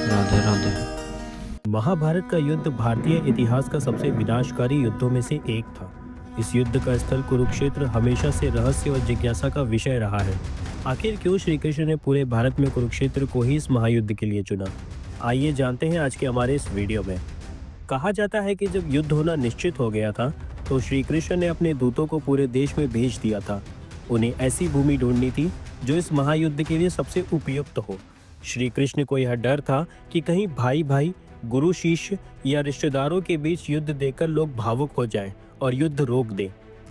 राधे राधे। महाभारत का युद्ध भारतीय इतिहास का सबसे विनाशकारी युद्धों में से एक था। इस युद्ध का स्थल कुरुक्षेत्र हमेशा से रहस्य और जिज्ञासा का विषय रहा है। आखिर क्यों श्री कृष्ण ने पूरे भारत में कुरुक्षेत्र को ही इस महायुद्ध के लिए चुना? आइए जानते हैं आज के हमारे इस वीडियो में। कहा जाता है कि जब युद्ध होना निश्चित हो गया था तो श्री कृष्ण ने अपने दूतों को पूरे देश में भेज दिया था। उन्हें ऐसी भूमि ढूंढनी थी जो इस महायुद्ध के लिए सबसे उपयुक्त हो। श्री कृष्ण को यह डर था कि कहीं भाई भाई, गुरु शिष्य या रिश्तेदारों के बीच युद्ध देखकर लोग भावुक हो जाएं और युद्ध रोक दें।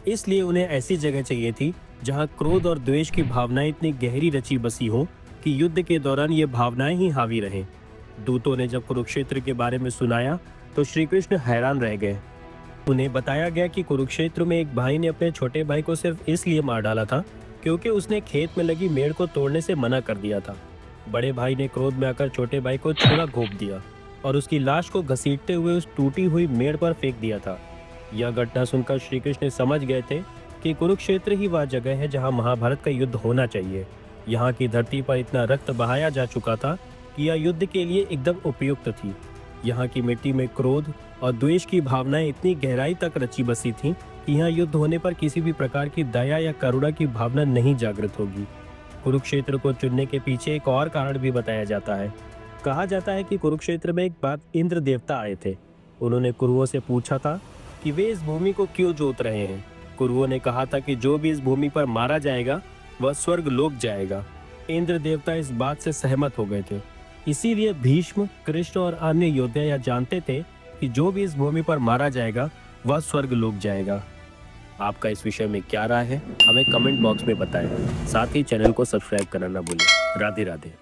इसलिए उन्हें ऐसी जगह चाहिए थी जहां क्रोध और द्वेष की भावनाएं इतनी गहरी रची बसी हो कि युद्ध के दौरान ये भावनाएं ही हावी रहें। दूतों ने जब कुरुक्षेत्र के बारे में सुनाया तो श्री कृष्ण हैरान रह गए। उन्हें बताया गया कि कुरुक्षेत्र में एक भाई ने अपने छोटे भाई को सिर्फ इसलिए मार डाला था क्योंकि उसने खेत में लगी मेड़ को तोड़ने से मना कर दिया था। बड़े भाई ने क्रोध में आकर छोटे भाई को छुरा घोंप दिया और उसकी लाश को घसीटते हुए उस टूटी हुई मेड़ पर फेंक दिया था। यह घटना सुनकर श्री कृष्ण समझ गए थे कि कुरुक्षेत्र ही वह जगह है जहां महाभारत का युद्ध होना चाहिए। यहाँ की धरती पर इतना रक्त बहाया जा चुका था कि यह युद्ध के लिए एकदम उपयुक्त थी। यहाँ की मिट्टी में क्रोध और द्वेष की भावनाएं इतनी गहराई तक रची बसी थीं कि यहाँ युद्ध होने पर किसी भी प्रकार की दया या करुणा की भावना नहीं जागृत होगी। कुरुक्षेत्र को चुनने के पीछे एक और कारण भी बताया जाता है। कहा जाता है कि कुरुक्षेत्र में एक बार इंद्र देवता आए थे। उन्होंने कुरुओं से पूछा था कि वे इस भूमि को क्यों जोत रहे हैं। कुरुओं ने कहा था कि जो भी इस भूमि पर मारा जाएगा वह स्वर्ग लोक जाएगा। इंद्र देवता इस बात से सहमत हो गए थे। इसीलिए भीष्म, कृष्ण और अन्य योद्धा यह जानते थे कि जो भी इस भूमि पर मारा जाएगा वह स्वर्ग लोक जाएगा। आपका इस विषय में क्या राय है, हमें कमेंट बॉक्स में बताएं। साथ ही चैनल को सब्सक्राइब करना ना भूलें। राधे राधे।